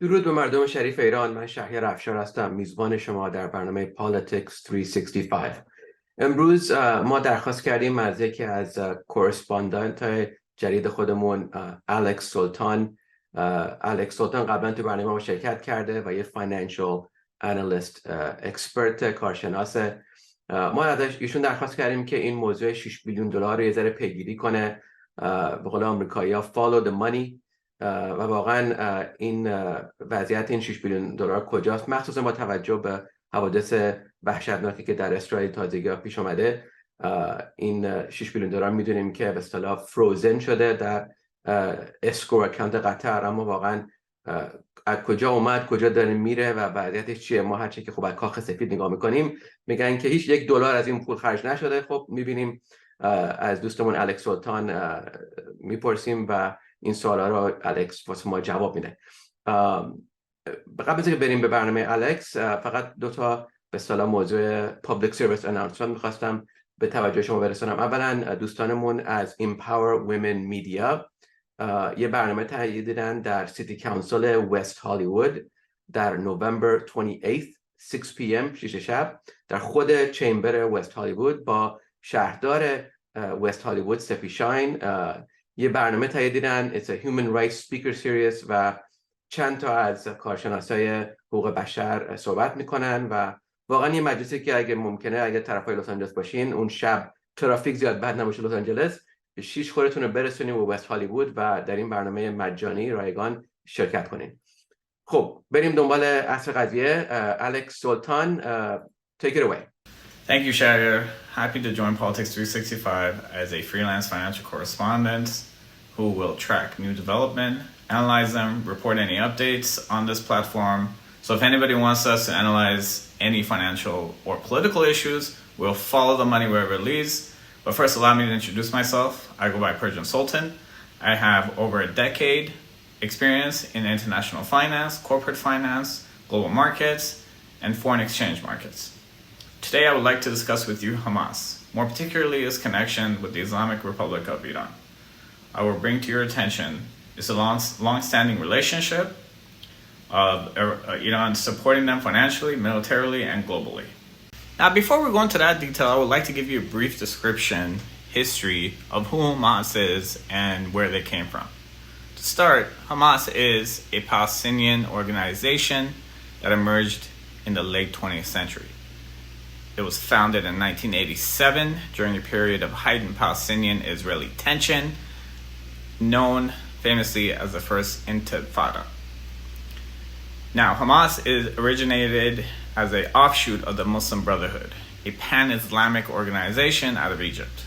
درود به مردم شریف ایران. من شهریار افشار هستم، میزبان شما در برنامه Politics 365. امروز ما درخواست کردیم از یکی از کورسپاندنت جدید خودمون، الکس سلطان قبلا تو برنامه ما شرکت کرده و یه فاینانشال انالیست اکسپرت کارشناسه. ما ازش ایشون درخواست کردیم که این موضوع 6 بیلیون دلار رو یه ذره پیگیری کنه. به قول آمریکایی‌ها follow the money. و واقعا این وضعیت این 6 بیلیون دلار کجاست، مخصوصا با توجه به حوادث وحشتناکی که در اسرائیل تازگی پیش اومده. این 6 بیلیون دلار میدونیم که به اصطلاح فروزن شده در اسکرو اکانت قطر، اما واقعا از کجا اومد، کجا داره میره و وضعیتش چیه؟ ما هرچی که خب از کاخ سفید نگاه میکنیم میگن که هیچ $1 از این پول خرج نشده. خب میبینیم از دوستمون الکس سلطان میپرسیم و این سوالا رو الکس واسه ما جواب میده. قبل از اینکه بریم به برنامه الکس، فقط دو تا به اصطلاح موضوع پابلیک سرویس اناونسمنت میخواستم به توجه شما برسونم. اولا دوستانمون از Empower Women Media یه برنامه تهیه دیدن در سیتی کانسل وست هالیوود در نوامبر 28 6 p.m. 6 شب در خود چمبر وست هالیوود با شهردار وست هالیوود سفی شاین یه برنامه تهیه دیدن. It's a Human Rights Speaker Series و چند تا از کارشناسای حقوق بشر صحبت میکنن و واقعا یه مجلسی که اگه ممکنه اگه طرفای لس آنجلس باشین، اون شب ترافیک زیاد بد نباشه لس آنجلس، 6 خودتون رو برسونید به وست هالیوود و در این برنامه مجانی رایگان شرکت کنین. خب بریم دنبال اصل قضیه. الکس سلطان، take it away. Thank you, Shahriar. Happy to join Politics 365 as a freelance financial correspondent who will track new development, analyze them, report any updates on this platform. So if anybody wants us to analyze any financial or political issues, we'll follow the money wherever it leads. But first, allow me to introduce myself. I go by Persian Sultan. I have over a decade experience in international finance, corporate finance, global markets, and foreign exchange markets. Today, I would like to discuss with you Hamas, more particularly its connection with the Islamic Republic of Iran. I will bring to your attention is a long-standing relationship of Iran supporting them financially, militarily, and globally. Now, before we go into that detail, I would like to give you a brief description, history of who Hamas is and where they came from. To start, Hamas is a Palestinian organization that emerged in the late 20th century. It was founded in 1987 during a period of heightened Palestinian-Israeli tension, known famously as the First Intifada. Now, Hamas originated as an offshoot of the Muslim Brotherhood, a pan-Islamic organization out of Egypt.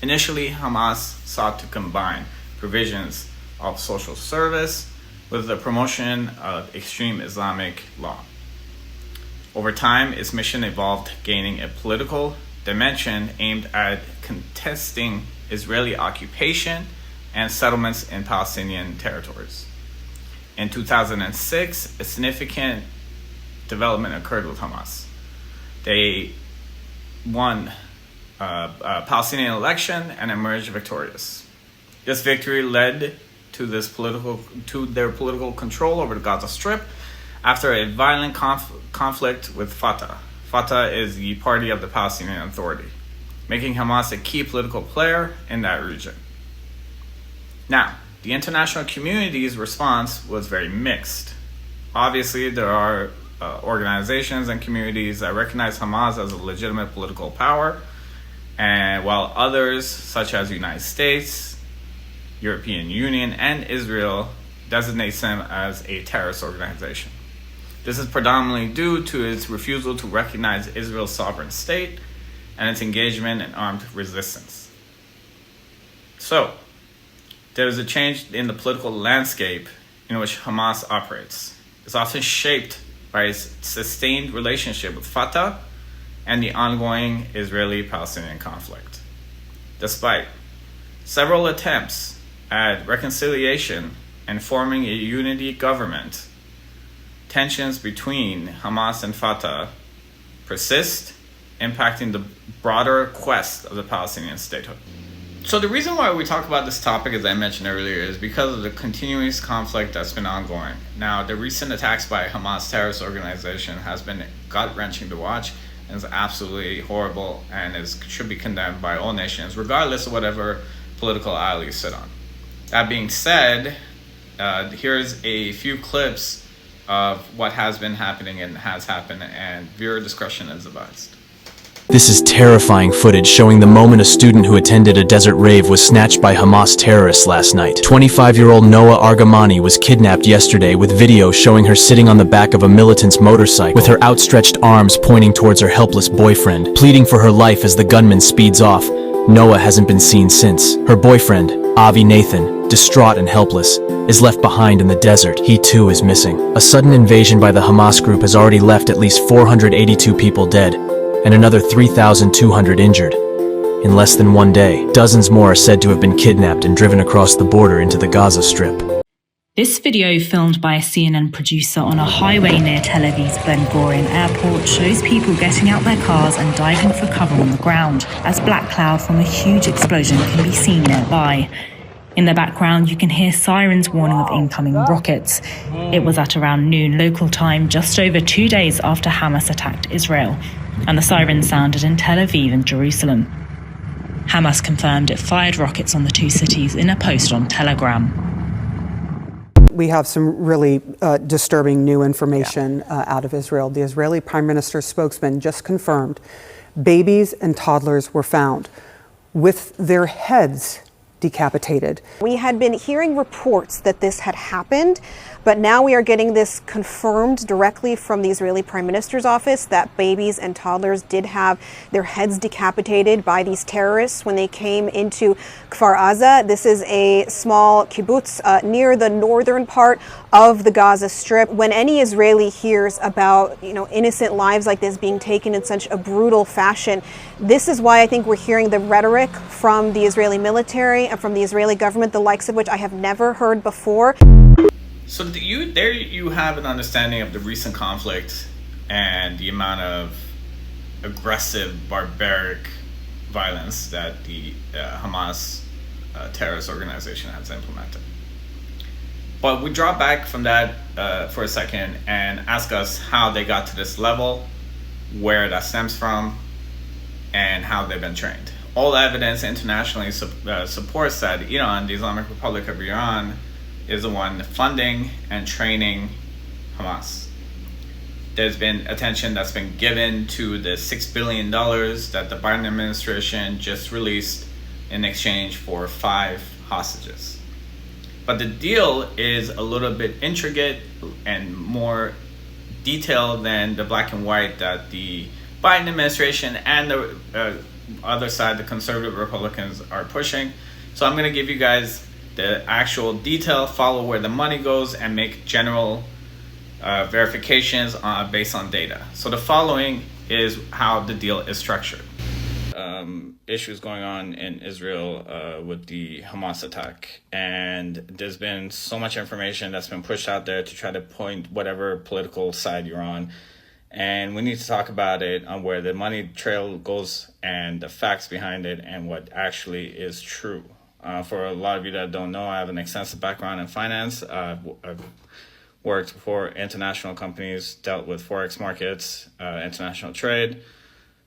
Initially, Hamas sought to combine provisions of social service with the promotion of extreme Islamic law. Over time, its mission evolved, gaining a political dimension aimed at contesting Israeli occupation and settlements in Palestinian territories. In 2006, a significant development occurred with Hamas. They won a Palestinian election and emerged victorious. This victory led to their political control over the Gaza Strip after a violent conflict with Fatah. Fatah is the party of the Palestinian Authority, making Hamas a key political player in that region. Now, the international community's response was very mixed. Obviously, there are organizations and communities that recognize Hamas as a legitimate political power, and while others, such as the United States, European Union, and Israel, designates them as a terrorist organization. This is predominantly due to its refusal to recognize Israel's sovereign state and its engagement in armed resistance. So, there is a change in the political landscape in which Hamas operates. It's often shaped by its sustained relationship with Fatah and the ongoing Israeli-Palestinian conflict. Despite several attempts at reconciliation and forming a unity government, tensions between Hamas and Fatah persist, impacting the broader quest of the Palestinian statehood. So the reason why we talk about this topic, as I mentioned earlier, is because of the continuous conflict that's been ongoing. Now, the recent attacks by Hamas terrorist organization has been gut-wrenching to watch and is absolutely horrible and should be condemned by all nations, regardless of whatever political aisle you sit on. That being said, here's a few clips of what has been happening and has happened, and viewer discretion is advised. This is terrifying footage showing the moment a student who attended a desert rave was snatched by Hamas terrorists last night. 25-year-old Noah Argamani was kidnapped yesterday, with video showing her sitting on the back of a militant's motorcycle with her outstretched arms pointing towards her helpless boyfriend, pleading for her life as the gunman speeds off. Noah hasn't been seen since. Her boyfriend, Avi Nathan, distraught and helpless, is left behind in the desert. He too is missing. A sudden invasion by the Hamas group has already left at least 482 people dead and another 3,200 injured. In less than one day, dozens more are said to have been kidnapped and driven across the border into the Gaza Strip. This video, filmed by a CNN producer on a highway near Tel Aviv's Ben Gurion airport, shows people getting out their cars and diving for cover on the ground, as black cloud from a huge explosion can be seen nearby. In the background, you can hear sirens warning of incoming rockets. It was at around noon local time, just over 2 days after Hamas attacked Israel, and the sirens sounded in Tel Aviv and Jerusalem. Hamas confirmed it fired rockets on the two cities in a post on Telegram. We have some really disturbing new information out of Israel. The Israeli Prime Minister's spokesman just confirmed babies and toddlers were found with their heads decapitated. We had been hearing reports that this had happened, but now we are getting this confirmed directly from the Israeli Prime Minister's office that babies and toddlers did have their heads decapitated by these terrorists when they came into Kfar Aza. This is a small kibbutz near the northern part of the Gaza Strip. When any Israeli hears about, innocent lives like this being taken in such a brutal fashion, this is why I think we're hearing the rhetoric from the Israeli military and from the Israeli government, the likes of which I have never heard before. So there you have an understanding of the recent conflict and the amount of aggressive, barbaric violence that the Hamas terrorist organization has implemented. But we drop back from that for a second and ask us how they got to this level, where that stems from, and how they've been trained. All evidence internationally supports that Iran, the Islamic Republic of Iran, is the one funding and training Hamas. There's been attention that's been given to the $6 billion that the Biden administration just released in exchange for 5 hostages. But the deal is a little bit intricate and more detailed than the black and white that the Biden administration and the other side, the conservative Republicans, are pushing. So I'm going to give you guys the actual detail, follow where the money goes, and make general verifications based on data. So the following is how the deal is structured. Issues going on in Israel with the Hamas attack, and there's been so much information that's been pushed out there to try to point whatever political side you're on, and we need to talk about it on where the money trail goes and the facts behind it and what actually is true. For a lot of you that don't know, I have an extensive background in finance. I've worked for international companies, dealt with forex markets, international trade.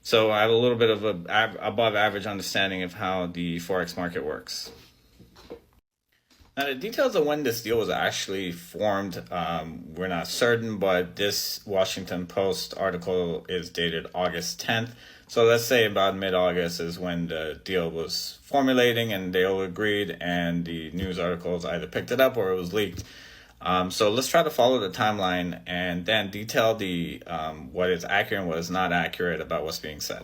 So I have a little bit of a above average understanding of how the forex market works. Now, the details of when this deal was actually formed, we're not certain, but this Washington Post article is dated August 10th. So let's say about mid-August is when the deal was formulating and they all agreed, and the news articles either picked it up or it was leaked. So let's try to follow the timeline and then detail the what is accurate and what is not accurate about what's being said.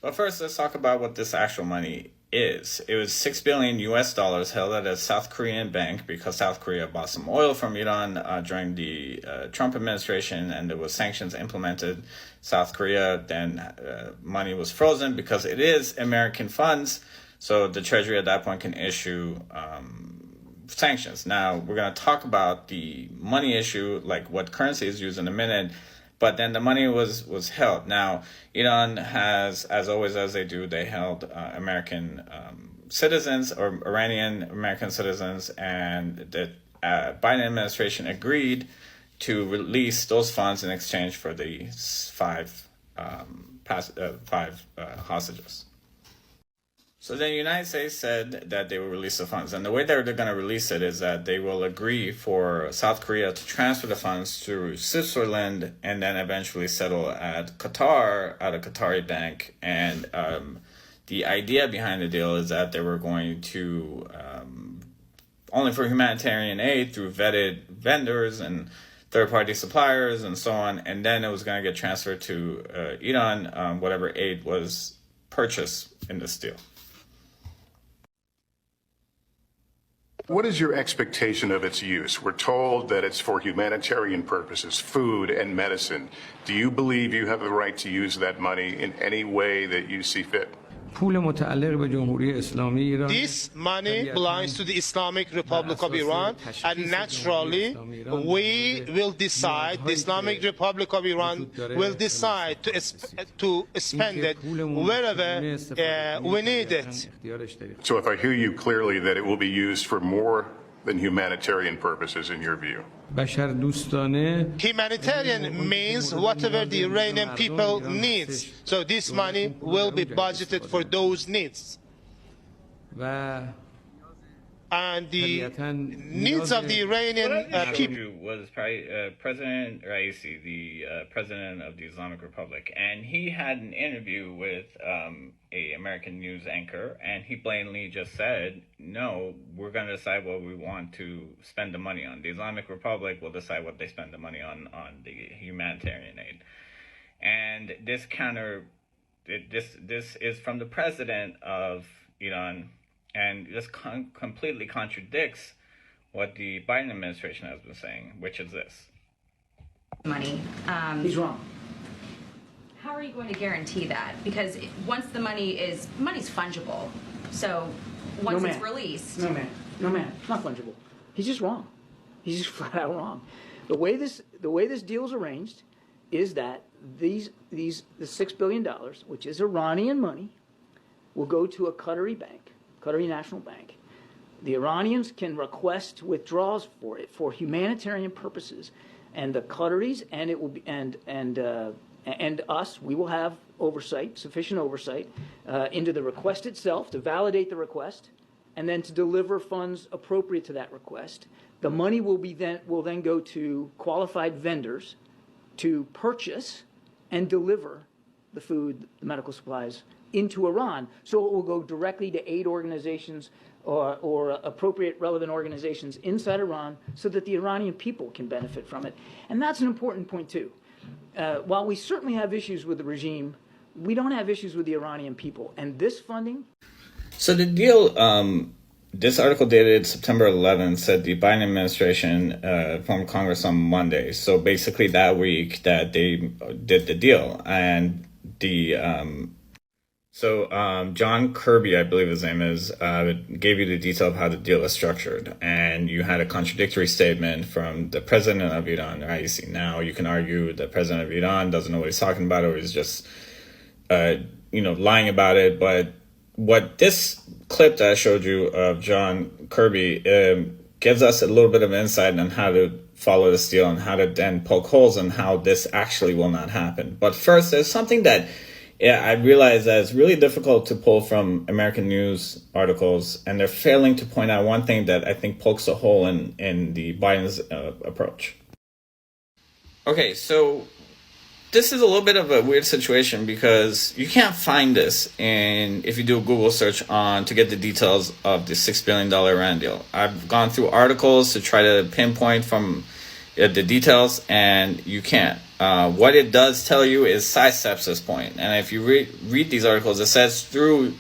But first, let's talk about what this actual money is. It was $6 billion held at a South Korean bank because South Korea bought some oil from Iran during the Trump administration, and there was sanctions implemented. South Korea, then money was frozen because it is American funds, so the Treasury at that point can issue sanctions. Now, we're going to talk about the money issue, like what currency is used, in a minute, but then the money was held. Now, Iran has, as always, as they do, they held American citizens or Iranian American citizens, and the Biden administration agreed to release those funds in exchange for the five hostages. So the United States said that they will release the funds. And the way they're going to release it is that they will agree for South Korea to transfer the funds to Switzerland and then eventually settle at Qatar, at a Qatari bank. And the idea behind the deal is that they were going to, only for humanitarian aid through vetted vendors and third-party suppliers and so on. And then it was going to get transferred to Iran, whatever aid was purchased in this deal. What is your expectation of its use? We're told that it's for humanitarian purposes, food and medicine. Do you believe you have the right to use that money in any way that you see fit? This money belongs to the Islamic Republic of Iran, and naturally we will decide, the Islamic Republic of Iran will decide to spend it wherever we need it. So if I hear you clearly, that it will be used for more than humanitarian purposes in your view? Humanitarian means whatever the Iranian people needs. So this money will be budgeted for those needs. And the needs of the Iranian people. Was President Raisi, the president of the Islamic Republic, and he had an interview with a American news anchor, and he blatantly just said, no, we're going to decide what we want to spend the money on. The Islamic Republic will decide what they spend the money on the humanitarian aid. And this is from the president of Iran, and this completely contradicts what the Biden administration has been saying, which is this. Money. He's wrong. How are you going to guarantee that? Because once the money's fungible, so once it's released. No, ma'am. It's not fungible. He's just wrong. He's just flat out wrong. The way this deal is arranged is that the $6 billion, which is Iranian money, will go to a Qatari bank, Qatari National Bank. The Iranians can request withdrawals for it for humanitarian purposes, and the Qataris and it will be and us, we will have oversight, sufficient oversight, into the request itself to validate the request, and then to deliver funds appropriate to that request. The money will then go to qualified vendors to purchase and deliver the food, the medical supplies into Iran. So it will go directly to aid organizations or appropriate relevant organizations inside Iran so that the Iranian people can benefit from it. And that's an important point too. While we certainly have issues with the regime, we don't have issues with the Iranian people. And this funding... So the deal, this article dated September 11th, said the Biden administration formed Congress on Monday. So basically that week that they did the deal. And John Kirby, I believe his name is, gave you the detail of how the deal is structured. And you had a contradictory statement from the president of Iran, Raisi. Now, you can argue the president of Iran doesn't know what he's talking about, or he's just, lying about it. But what this clip that I showed you of John Kirby gives us a little bit of insight on how to follow this deal and how to then poke holes in how this actually will not happen. But first, there's something that I realize that it's really difficult to pull from American news articles, and they're failing to point out one thing that I think pokes a hole in the Biden's approach. Okay, so this is a little bit of a weird situation because you can't find this if you do a Google search to get the details of the $6 billion Iran deal. I've gone through articles to try to pinpoint from the details, and you can't. What it does tell you is sidesteps this point. And if you read these articles, it says through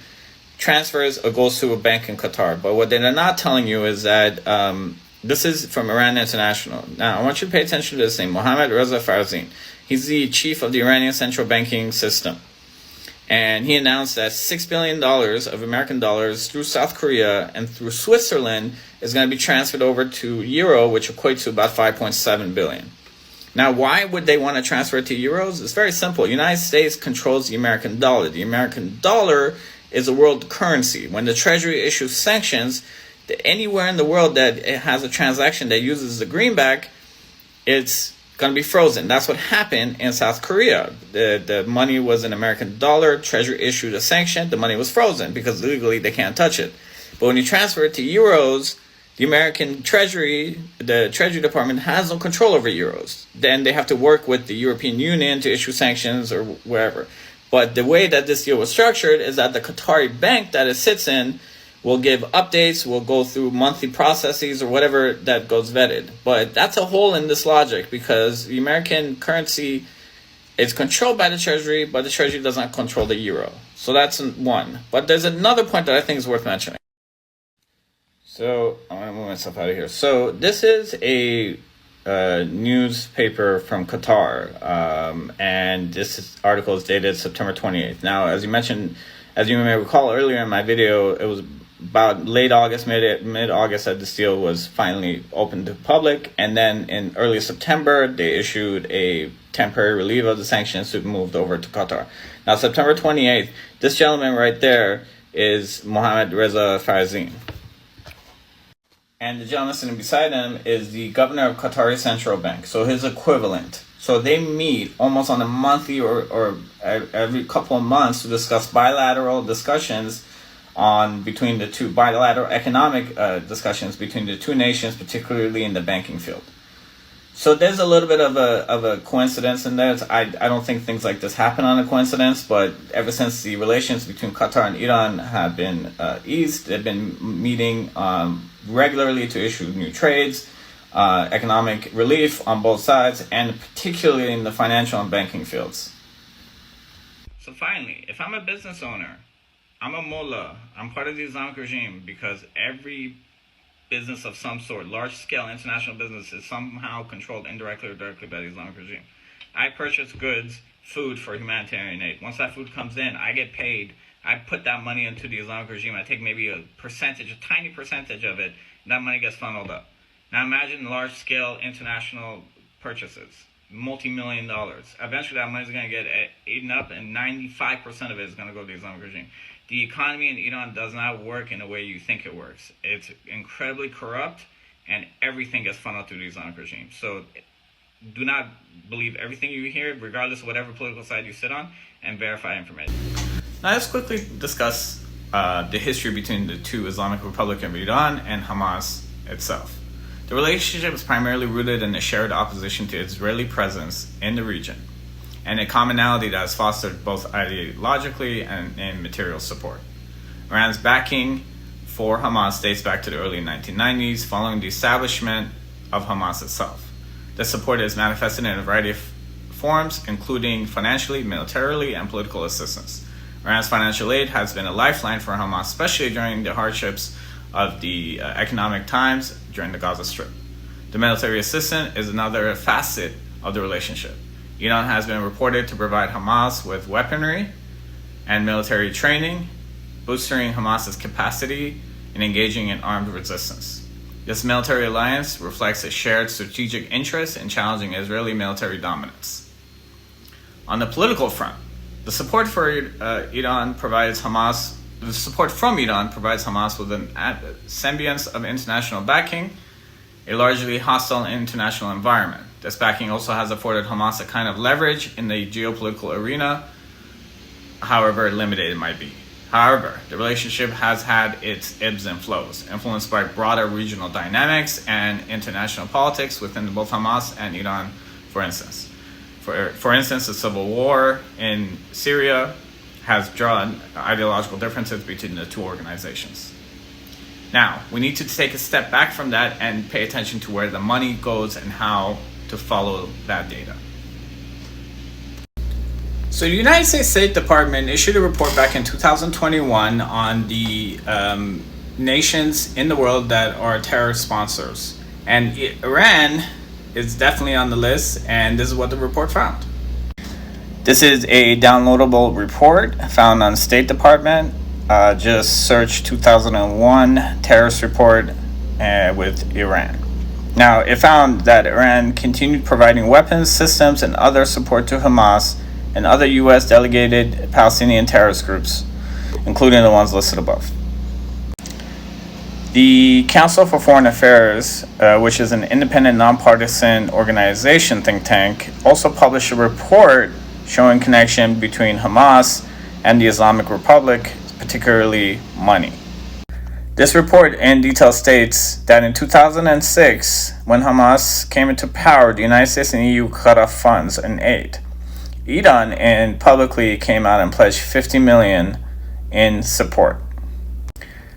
transfers it goes to a bank in Qatar. But what they're not telling you is that this is from Iran International. Now, I want you to pay attention to this name, Mohammad Reza Farzin. He's the chief of the Iranian central banking system. And he announced that $6 billion of American dollars through South Korea and through Switzerland is going to be transferred over to euro, which equates to about 5.7 billion. Now, why would they want to transfer it to euros? It's very simple. The United States controls the American dollar. The American dollar is a world currency. When the Treasury issues sanctions, anywhere in the world that it has a transaction that uses the greenback, it's going to be frozen. That's what happened in South Korea. The money was an American dollar. Treasury issued a sanction. The money was frozen because legally they can't touch it. But when you transfer it to euros, the American Treasury, the Treasury Department has no control over euros. Then they have to work with the European Union to issue sanctions or wherever. But the way that this deal was structured is that the Qatari bank that it sits in will give updates, will go through monthly processes or whatever that goes vetted. But that's a hole in this logic because the American currency is controlled by the Treasury, but the Treasury does not control the euro. So that's one. But there's another point that I think is worth mentioning. So I'm going to move myself out of here. So this is a newspaper from Qatar, and this article is dated September 28th. Now, as you mentioned, as you may recall earlier in my video, it was about late August, mid-August that this deal was finally opened to public, and then in early September, they issued a temporary relief of the sanctions to be moved over to Qatar. Now, September 28th, this gentleman right there is Mohammed Reza Farzin. And the gentleman sitting beside him is the governor of Qatari Central Bank, so his equivalent. So they meet almost on a monthly or every couple of months to discuss bilateral discussions between the two, bilateral economic discussions between the two nations, particularly in the banking field. So there's a little bit of a coincidence in there. I don't think things like this happen on a coincidence, but ever since the relations between Qatar and Iran have been eased, they've been meeting regularly to issue new trades, economic relief on both sides, and particularly in the financial and banking fields. So finally, if I'm a business owner, I'm a mullah, I'm part of the Islamic regime because every business of some sort, large-scale international business, is somehow controlled indirectly or directly by the Islamic regime. I purchase goods, food for humanitarian aid. Once that food comes in, I get paid. I put that money into the Islamic regime. I take maybe a tiny percentage of it, and that money gets funneled up. Now imagine large-scale international purchases, multi-million dollars. Eventually that money is going to get eaten up, and 95% of it is going to go to the Islamic regime. The economy in Iran does not work in the way you think it works. It's incredibly corrupt, and everything gets funneled through the Islamic regime. So do not believe everything you hear, regardless of whatever political side you sit on, and verify information. Now let's quickly discuss the history between the two Islamic Republic of Iran and Hamas itself. The relationship is primarily rooted in a shared opposition to Israeli presence in the region, and a commonality that has fostered both ideologically and in material support. Iran's backing for Hamas dates back to the early 1990s, following the establishment of Hamas itself. The support is manifested in a variety of forms, including financially, militarily, and political assistance. Iran's financial aid has been a lifeline for Hamas, especially during the hardships of the economic times during the Gaza Strip. The military assistance is another facet of the relationship. Iran has been reported to provide Hamas with weaponry and military training, boosting Hamas's capacity in engaging in armed resistance. This military alliance reflects a shared strategic interest in challenging Israeli military dominance. On the political front, the support from Iran provides Hamas with an semblance of international backing, a largely hostile international environment. This backing also has afforded Hamas a kind of leverage in the geopolitical arena, however limited it might be. However, the relationship has had its ebbs and flows, influenced by broader regional dynamics and international politics within both Hamas and Iran, for instance. For instance, the civil war in Syria has drawn ideological differences between the two organizations. Now, we need to take a step back from that and pay attention to where the money goes and how to follow that data. So the United States State Department issued a report back in 2021 on the nations in the world that are terror sponsors. And Iran is definitely on the list, and this is what the report found. This is a downloadable report found on State Department. Just search 2001 terrorist report with Iran. Now, it found that Iran continued providing weapons, systems, and other support to Hamas and other U.S. delegated Palestinian terrorist groups, including the ones listed above. The Council for Foreign Affairs, which is an independent, nonpartisan organization think tank, also published a report showing connection between Hamas and the Islamic Republic, particularly money. This report in detail states that in 2006, when Hamas came into power, the United States and EU cut off funds and aid. Iran publicly came out and pledged $50 million in support.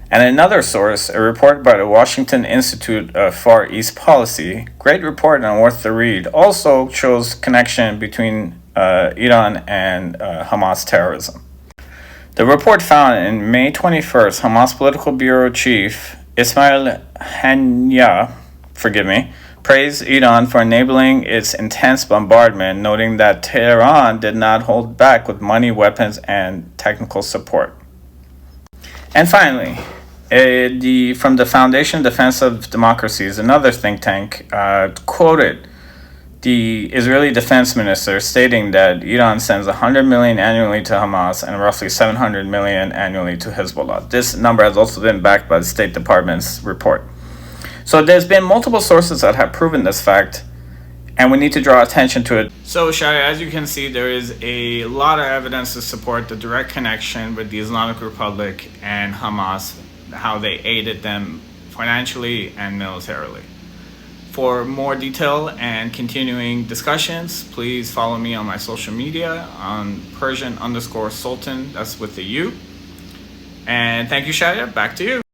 And another source, a report by the Washington Institute of Far East Policy, great report and worth the read, also shows connection between Iran and Hamas terrorism. The report found in May 21st, Hamas Political Bureau Chief Ismail Haniyeh, praised Iran for enabling its intense bombardment, noting that Tehran did not hold back with money, weapons, and technical support. And finally, from the Foundation Defense of Democracies, another think tank, quoted the Israeli defense minister stating that Iran sends $100 million annually to Hamas and roughly $700 million annually to Hezbollah. This number has also been backed by the State Department's report. So there's been multiple sources that have proven this fact, and we need to draw attention to it. So, Shai, as you can see, there is a lot of evidence to support the direct connection with the Islamic Republic and Hamas, how they aided them financially and militarily. For more detail and continuing discussions, please follow me on my social media on Persian_Sultan, that's with the U. And thank you, Shaya. Back to you.